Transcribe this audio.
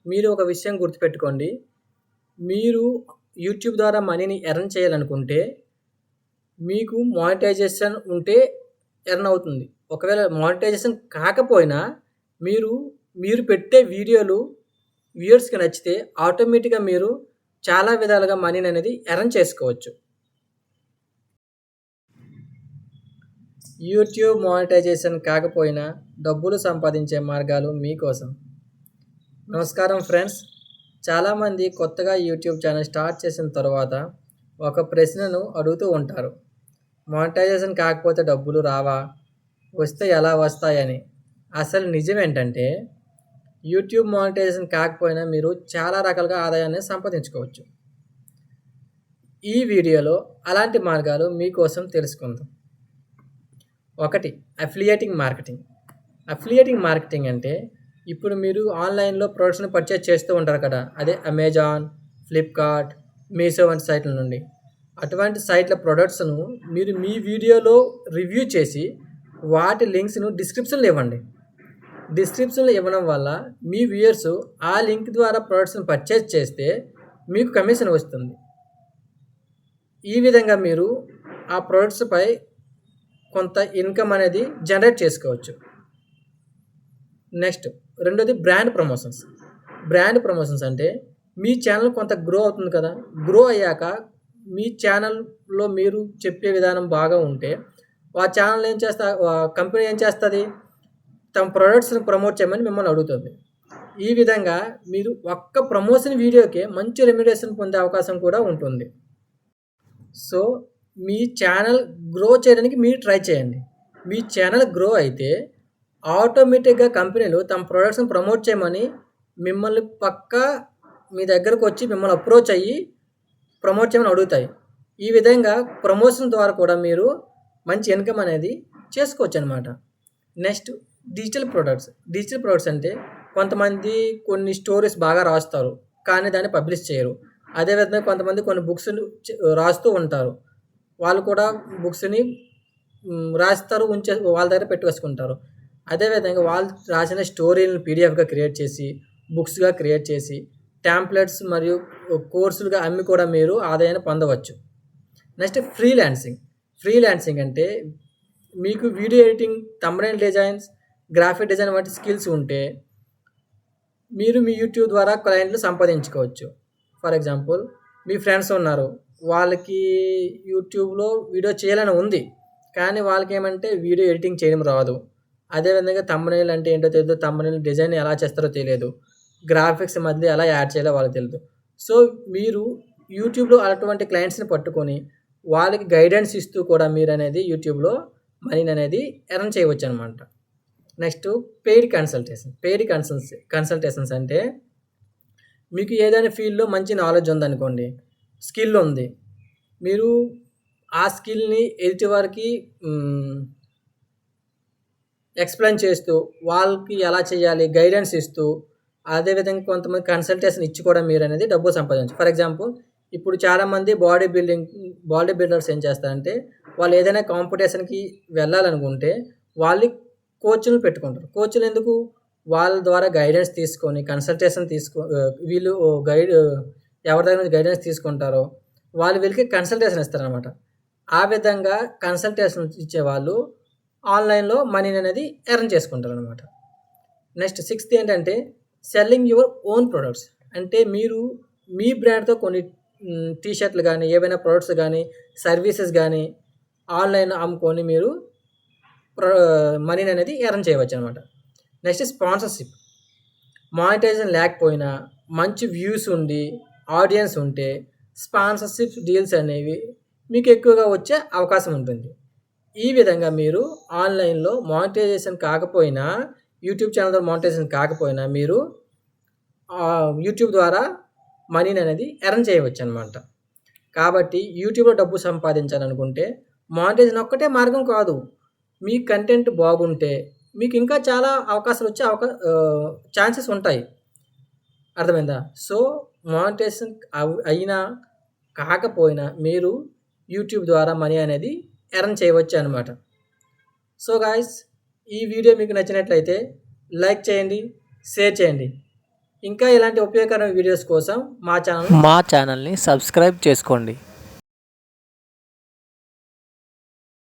మీరు ఒక విషయం గుర్తుపెట్టుకోండి. మీరు యూట్యూబ్ ద్వారా మనీని ఎర్న్ చేయాలనుకుంటే మీకు మానిటైజేషన్ ఉంటే ఎర్న్ అవుతుంది. ఒకవేళ మానిటైజేషన్ కాకపోయినా మీరు మీరు పెట్టే వీడియోలు వ్యూయర్స్‌కి నచ్చితే ఆటోమేటిక్‌గా మీరు చాలా విధాలుగా మనీననేది ఎర్న్ చేసుకోవచ్చు. యూట్యూబ్ మానిటైజేషన్ కాకపోయినా డబ్బులు సంపాదించే మార్గాలు మీకోసం. నమస్కారం ఫ్రెండ్స్. చాలామంది కొత్తగా యూట్యూబ్ ఛానల్ స్టార్ట్ చేసిన తర్వాత ఒక ప్రశ్నను అడుగుతూ ఉంటారు. మానిటైజేషన్ కాకపోతే డబ్బులు రావా? వస్తే ఎలా వస్తాయని. అసలు నిజం ఏంటంటే యూట్యూబ్ మానిటైజేషన్ కాకపోయినా మీరు చాలా రకాలుగా ఆదాయాన్ని సంపాదించుకోవచ్చు. ఈ వీడియోలో అలాంటి మార్గాలు మీకోసం తెలుసుకుందాం. 1. Affiliating marketing. అఫిలియేటింగ్ మార్కెటింగ్ అంటే ఇప్పుడు మీరు ఆన్లైన్లో ప్రొడక్ట్స్ని పర్చేజ్ చేస్తూ ఉంటారు కదా, అదే అమెజాన్, ఫ్లిప్కార్ట్, మీషో వంటి సైట్ల నుండి. అటువంటి సైట్ల ప్రొడక్ట్స్ను మీరు మీ వీడియోలో రివ్యూ చేసి వాటి లింక్స్ను డిస్క్రిప్షన్లో ఇవ్వండి. డిస్క్రిప్షన్లో ఇవ్వడం వల్ల మీ వ్యూయర్స్ ఆ లింక్ ద్వారా ప్రొడక్ట్స్ని పర్చేజ్ చేస్తే మీకు కమిషన్ వస్తుంది. ఈ విధంగా మీరు ఆ ప్రొడక్ట్స్పై కొంత ఇన్కమ్ అనేది జనరేట్ చేసుకోవచ్చు. నెక్స్ట్ 2ది బ్రాండ్ ప్రమోషన్స్. బ్రాండ్ ప్రమోషన్స్ అంటే మీ ఛానల్ కొంత గ్రో అవుతుంది కదా, గ్రో అయ్యాక మీ ఛానల్లో మీరు చెప్పే విధానం బాగా ఉంటే ఆ ఛానల్ కంపెనీ ఏం చేస్తుంది, తమ ప్రొడక్ట్స్ని ప్రమోట్ చేయమని మిమ్మల్ని అడుగుతుంది. ఈ విధంగా మీరు ఒక్క ప్రమోషన్ వీడియోకే మంచి రెమ్యునరేషన్ పొందే అవకాశం కూడా ఉంటుంది. సో మీ ఛానల్ గ్రో చేయడానికి మీరు ట్రై చేయండి. మీ ఛానల్ గ్రో అయితే ఆటోమేటిక్గా కంపెనీలు తమ ప్రొడక్ట్స్ని ప్రమోట్ చేయమని మిమ్మల్ని పక్కా మీ దగ్గరకు వచ్చి మిమ్మల్ని అప్రోచ్ అయ్యి ప్రమోట్ చేయమని అడుగుతాయి. ఈ విధంగా ప్రమోషన్ ద్వారా కూడా మీరు మంచి ఇన్కమ్ అనేది చేసుకోవచ్చు అనమాట. నెక్స్ట్ డిజిటల్ ప్రొడక్ట్స్ అంటే కొంతమంది కొన్ని స్టోరీస్ బాగా రాస్తారు కానీ దాన్ని పబ్లిష్ చేయరు. అదేవిధంగా కొంతమంది కొన్ని బుక్స్ రాస్తూ ఉంటారు. వాళ్ళు కూడా బుక్స్ని రాస్తారు, వాళ్ళ దగ్గర పెట్టువేసుకుంటారు. అదేవిధంగా వాళ్ళు రాసిన స్టోరీలను పీడిఎఫ్గా క్రియేట్ చేసి, బుక్స్గా క్రియేట్ చేసి, ట్యాంప్లెట్స్ మరియు కోర్సులుగా అమ్మి కూడా మీరు ఆదాయాన్ని పొందవచ్చు. నెక్స్ట్ ఫ్రీలాన్సింగ్ అంటే మీకు video editing, thumbnail designs, graphic design వంటి స్కిల్స్ ఉంటే మీరు మీ యూట్యూబ్ ద్వారా క్లయింట్లు సంపాదించుకోవచ్చు. ఫర్ ఎగ్జాంపుల్, మీ ఫ్రెండ్స్ ఉన్నారు, వాళ్ళకి యూట్యూబ్లో వీడియో చేయాలని ఉంది కానీ వాళ్ళకి ఏమంటే వీడియో ఎడిటింగ్ చేయడం రాదు. అదేవిధంగా థంబ్నెయిల్ అంటే ఏంటో తెలియదు, థంబ్నెయిల్ డిజైన్ ఎలా చేస్తారో తెలియదు, గ్రాఫిక్స్ మధ్య ఎలా యాడ్ చేయాలో వాళ్ళకి తెలియదు. సో మీరు యూట్యూబ్లో అటువంటి క్లయింట్స్ని పట్టుకొని వాళ్ళకి గైడెన్స్ ఇస్తూ కూడా మీరు అనేది యూట్యూబ్లో మనీని అనేది ఎర్న్ చేయవచ్చు అనమాట. నెక్స్ట్ పెయిడ్ కన్సల్టేషన్స్ అంటే మీకు ఏదైనా ఫీల్డ్లో మంచి నాలెడ్జ్ ఉందనుకోండి, స్కిల్ ఉంది, మీరు ఆ స్కిల్ని ఎదుటి వారికి ఎక్స్ప్లెయిన్ చేస్తూ వాళ్ళకి ఎలా చేయాలి గైడెన్స్ ఇస్తూ, అదేవిధంగా కొంతమంది కన్సల్టేషన్ ఇచ్చి కూడా మీరు అనేది డబ్బు సంపాదించవచ్చు. ఫర్ ఎగ్జాంపుల్, ఇప్పుడు చాలామంది బాడీ బిల్డర్స్ ఏం చేస్తారంటే వాళ్ళు ఏదైనా కాంపిటీషన్కి వెళ్ళాలనుకుంటే వాళ్ళు కోచ్లు పెట్టుకుంటారు. కోచ్లు ఎందుకు? వాళ్ళ ద్వారా గైడెన్స్ తీసుకొని కన్సల్టేషన్ వీళ్ళు ఎవరి దగ్గర నుంచి గైడెన్స్ తీసుకుంటారో వాళ్ళు వీళ్ళకి కన్సల్టేషన్ ఇస్తారనమాట. ఆ విధంగా కన్సల్టేషన్ ఇచ్చేవాళ్ళు ఆన్లైన్లో మనీని అనేది ఎర్న్ చేసుకుంటారు అనమాట. నెక్స్ట్ 6th ఏంటంటే సెల్లింగ్ యువర్ ఓన్ ప్రొడక్ట్స్. అంటే మీరు మీ బ్రాండ్తో కొన్ని టీషర్ట్లు కానీ, ఏవైనా ప్రొడక్ట్స్ కానీ, సర్వీసెస్ కానీ ఆన్లైన్లో అమ్ముకొని మీరు మనీని అనేది ఎర్న్ చేయవచ్చు అనమాట. Next sponsorship. మానిటైజేషన్ లేకపోయినా మంచి వ్యూస్ ఉండి ఆడియన్స్ ఉంటే స్పాన్సర్షిప్ డీల్స్ అనేవి మీకు ఎక్కువగా వచ్చే అవకాశం ఉంటుంది. ఈ విధంగా మీరు ఆన్లైన్లో మానిటైజేషన్ కాకపోయినా, యూట్యూబ్ ఛానల్ ద్వారా మానిటైజేషన్ కాకపోయినా మీరు యూట్యూబ్ ద్వారా మనీని అనేది ఎర్న్ చేయవచ్చు అనమాట. కాబట్టి యూట్యూబ్లో డబ్బు సంపాదించాలనుకుంటే మానిటైజేషన్ ఒక్కటే మార్గం కాదు. మీ కంటెంట్ బాగుంటే మీకు ఇంకా చాలా అవకాశాలు వచ్చే ఛాన్సెస్ ఉంటాయి. అర్థమైందా? సో మానిటైజేషన్ అయినా కాకపోయినా మీరు యూట్యూబ్ ద్వారా మనీ అనేది ఎర్న్ చేయవచ్చు అనమాట. సో గాయ్స్, ఈ వీడియో మీకు నచ్చినట్లయితే లైక్ చేయండి, షేర్ చేయండి. ఇంకా ఇలాంటి ఉపయోగకరమైన వీడియోస్ కోసం మా ఛానల్ మా ఛానల్ని సబ్స్క్రైబ్ చేసుకోండి.